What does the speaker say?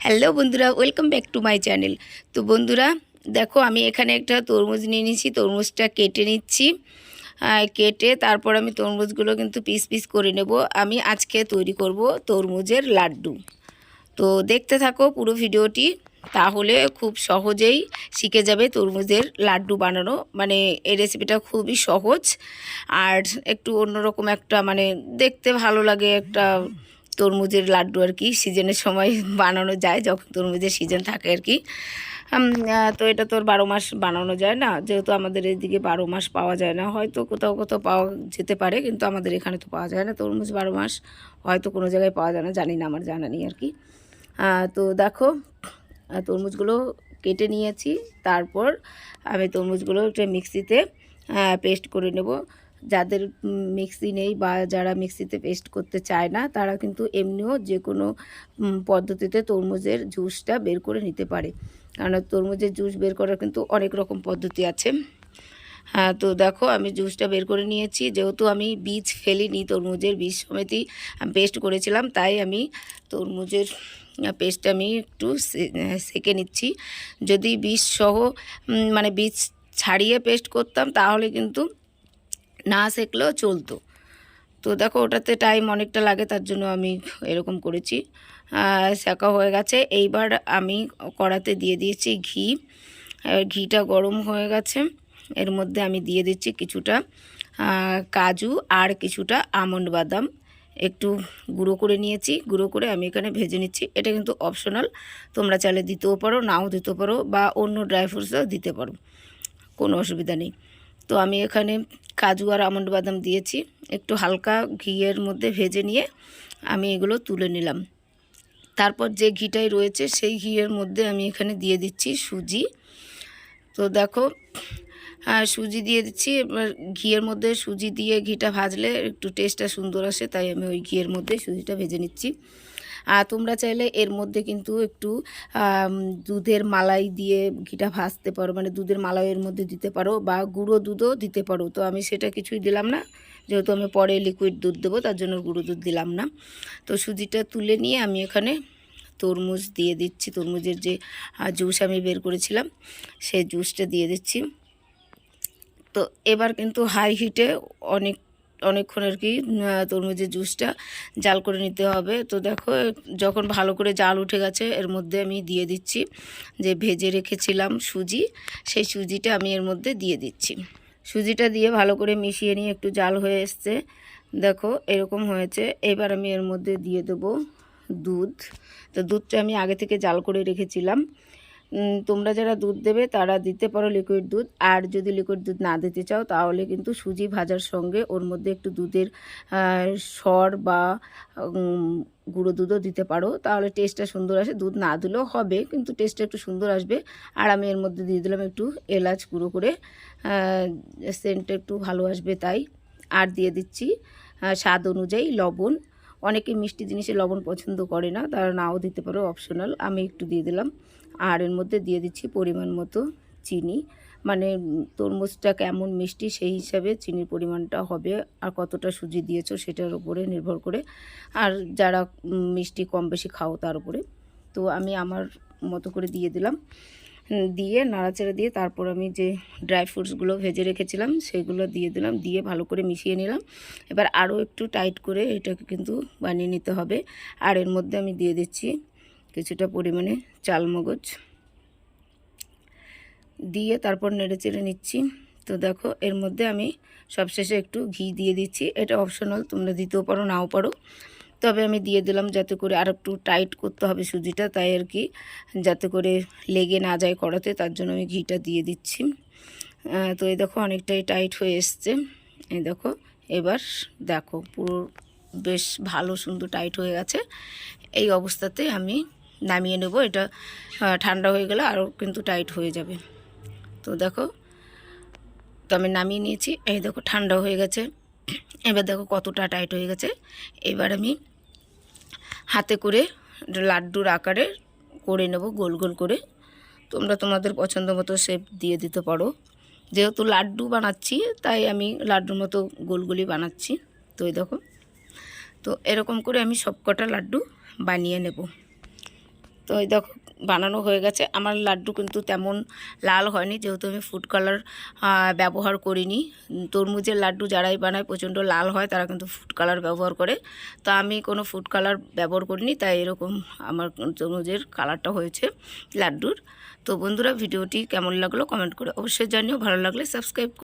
Hello বন্ধুরা, welcome back to my channel. তো বন্ধুরা দেখো, আমি এখানে একটা তরমুজ নিয়ে নিয়েছি। তরমুজটা কেটে নিচ্ছি। কেটে তারপর আমি তরমুজগুলো কিন্তু পিস পিস করে নেব। আমি আজকে তৈরি করব তরমুজের লাড্ডু। তো দেখতে থাকো পুরো ভিডিওটি, তাহলে খুব সহজেই শিখে যাবে তরমুজের লাড্ডু বানানো। মানে এই রেসিপিটা খুবই সহজ আর একটু অন্যরকম একটা, মানে দেখতে ভালো লাগে একটা তরমুজের লাড্ডু আর কি। সিজনের সময় বানানো যায়, যখন তরমুজের সিজন থাকে আর কি। তো এটা তো 12 মাস বানানো যায় না, যেহেতু আমাদের এদিকে 12 মাস পাওয়া যায় না। হয়তো কোথাও কোথাও পাওয়া যেতে পারে, কিন্তু আমাদের এখানে তো পাওয়া যায় না তরমুজ 12 মাস। হয়তো কোনো জায়গায় পাওয়া যায় না, জানি না, আমার জানা নেই আর কি। তো দেখো, তরমুজগুলো কেটে নিয়েছি। তারপর আমি তরমুজগুলো একটা মিক্সিতে পেস্ট করে নেব। যাদের মিক্সি নেই বা যারা মিক্সিতে পেস্ট করতে চায় না, তারা কিন্তু এমনিও যে কোনো পদ্ধতিতে তরমুজের জুসটা বের করে নিতে পারে। কারণ তরমুজের জুস বের করার কিন্তু অনেক রকম পদ্ধতি আছে। তো দেখো, আমি জুসটা বের করে নিয়েছি। যেহেতু আমি বীজ ফেলিনি, তরমুজের বীজ সমেতই পেস্ট করেছিলাম, তাই আমি তরমুজের পেস্টটা আমি একটু সেঁকে নিচ্ছি। যদি বীজ সহ মানে বীজ ছাড়িয়ে পেস্ট করতাম, তাহলে কিন্তু না সেঁকলেও চলতো। তো দেখো, ওটাতে টাইম অনেকটা লাগে, তার জন্য আমি এরকম করেছি। সেঁকা হয়ে গেছে। এইবার আমি কড়াতে দিয়ে দিয়েছি ঘি। ঘিটা গরম হয়ে গেছে। এর মধ্যে আমি দিয়ে দিচ্ছি কিছুটা কাজু আর কিছুটা আমন্ড বাদাম একটু গুঁড়ো করে নিয়েছি। গুঁড়ো করে আমি এখানে ভেজে নিচ্ছি। এটা কিন্তু অপশনাল, তোমরা চাইলে দিতেও পারো, নাও দিতে পারো, বা অন্য ড্রাই ফ্রুটসও দিতে পারো, কোনো অসুবিধা নেই। তো আমি এখানে কাজু আর আমন্ড বাদাম দিয়েছি। একটু হালকা ঘিয়ের মধ্যে ভেজে নিয়ে আমি এগুলো তুলে নিলাম। তারপর যে ঘিটাই রয়েছে, সেই ঘিয়ের মধ্যে আমি এখানে দিয়ে দিচ্ছি সুজি। তো দেখো, সুজি দিয়ে দিচ্ছি। এবার ঘিয়ের মধ্যে সুজি দিয়ে ঘিটা ভাজলে একটু টেস্টটা সুন্দর আসে, তাই আমি ওই ঘিয়ের মধ্যে সুজিটা ভেজে নিচ্ছি। আর তোমরা চাইলে এর মধ্যে কিন্তু একটু দুধের মালাই দিয়ে ঘিটা ভাজতে পারো, মানে দুধের মালাই এর মধ্যে দিতে পারো, বা গুঁড়ো দুধও দিতে পারো। তো আমি সেটা কিছুই দিলাম না, যেহেতু আমি পরে লিকুইড দুধ দেবো, তার জন্য গুঁড়ো দুধ দিলাম না। তো সুজিটা তুলে নিয়ে আমি এখানে তরমুজ দিয়ে দিচ্ছি। তরমুজের যে জুস আমি বের করেছিলাম, সেই জুসটা দিয়ে দিচ্ছি। তো এবার কিন্তু হাই হিটে অনেকক্ষণ আর কি তরমুজের জুসটা জাল করে নিতে হবে। তো দেখো, যখন ভালো করে জাল উঠে গেছে, এর মধ্যে আমি দিয়ে দিচ্ছি যে ভেজে রেখেছিলাম সুজি, সেই সুজিটা আমি এর মধ্যে দিয়ে দিচ্ছি। সুজিটা দিয়ে ভালো করে মিশিয়ে নিয়ে একটু জাল হয়ে এসছে, দেখো এরকম হয়েছে। এবার আমি এর মধ্যে দিয়ে দেবো দুধ। তো দুধটা আমি আগে থেকে জাল করে রেখেছিলাম। তোমরা যারা দুধ দেবে তারা দিতে পারো লিকুইড দুধ। আর যদি লিকুইড দুধ না দিতে চাও, তাহলে কিন্তু সুজি ভাজার সঙ্গে ওর মধ্যে একটু দুধের সর বা গুঁড়ো দুধও দিতে পারো, তাহলে টেস্টটা সুন্দর আসে। দুধ না দিলেও হবে, কিন্তু টেস্টটা একটু সুন্দর আসবে। আর আমি এর মধ্যে দিয়ে দিলাম একটু এলাচ গুঁড়ো করে, সেন্টটা একটু ভালো আসবে তাই। আর দিয়ে দিচ্ছি স্বাদ অনুযায়ী লবণ। অনেকে মিষ্টি জিনিসে লবণ পছন্দ করে না, তারা নাও দিতে পারো, অপশনাল। আমি একটু দিয়ে দিলাম। আর এর মধ্যে দিয়ে দিচ্ছি পরিমাণ মতো চিনি। মানে তরমুজটা কেমন মিষ্টি, সেই হিসাবে চিনির পরিমাণটা হবে। আর কতটা সুজি দিয়েছো সেটার উপরে নির্ভর করে, আর যারা মিষ্টি কম বেশি খাও তার উপরে। তো আমি আমার মতো করে দিয়ে দিলাম। দিয়ে নাড়াচাড়া দিয়ে তারপর আমি যে ড্রাই ফ্রুটসগুলো ভেজে রেখেছিলাম সেগুলো দিয়ে দিলাম। দিয়ে ভালো করে মিশিয়ে নিলাম। এবার আরও একটু টাইট করে এটাকে কিন্তু বানিয়ে নিতে হবে। আর এর মধ্যে আমি দিয়ে দিচ্ছি কিছুটা পরিমাণে চালমগজ, দিয়ে তারপর নেড়েচেড়ে নিচ্ছি। তো দেখো, এর মধ্যে আমি সবশেষে একটু ঘি দিয়ে দিচ্ছি। এটা অপশনাল, তোমরা দিতেও পারো, নাও পারো, তবে আমি দিয়ে দিলাম যাতে করে আর একটু টাইট করতে হবে সুজিটা, তাই আর কি, যাতে করে লেগে না যায় কড়াতে, তার জন্য আমি ঘিটা দিয়ে দিচ্ছি। তো এই দেখো, অনেকটাই টাইট হয়ে এসছে। এই দেখো, এবার দেখো পুরো বেশ ভালো সুন্দর টাইট হয়ে গেছে। এই অবস্থাতে আমি নামিয়ে নেব। এটা ঠান্ডা হয়ে গেলে আরও কিন্তু টাইট হয়ে যাবে। তো দেখো, তো আমি নামিয়ে নিয়েছি। এই দেখো, ঠান্ডা হয়ে গেছে। এবার দেখো কতটা টাইট হয়ে গেছে। এবার আমি হাতে করে লাড্ডুর আকারে করে নেব, গোল গোল করে। তোমরা তোমাদের পছন্দ মতো শেপ দিয়ে দিতে পারো। যেহেতু লাড্ডু বানাচ্ছি, তাই আমি লাড্ডুর মতো গোলগুলি বানাচ্ছি। তো এই দেখো, তো এরকম করে আমি সবকটা লাড্ডু বানিয়ে নেব। তো এই দেখো বানানো হয়ে গেছে। আমার লাড্ডু কিন্তু তেমন লাল হয়নি, যেহেতু আমি ফুড কালার ব্যবহার করিনি। তরমুজের লাড্ডু যারাই বানায় প্রচণ্ড লাল হয়, তারা কিন্তু ফুড কালার ব্যবহার করে। তো আমি কোনো ফুড কালার ব্যবহার করিনি, তাই এরকম আমার তরমুজের কালারটা হয়েছে লাড্ডুর। তো বন্ধুরা, ভিডিওটি কেমন লাগলো কমেন্ট করে অবশ্যই জানিও। ভালো লাগলে সাবস্ক্রাইব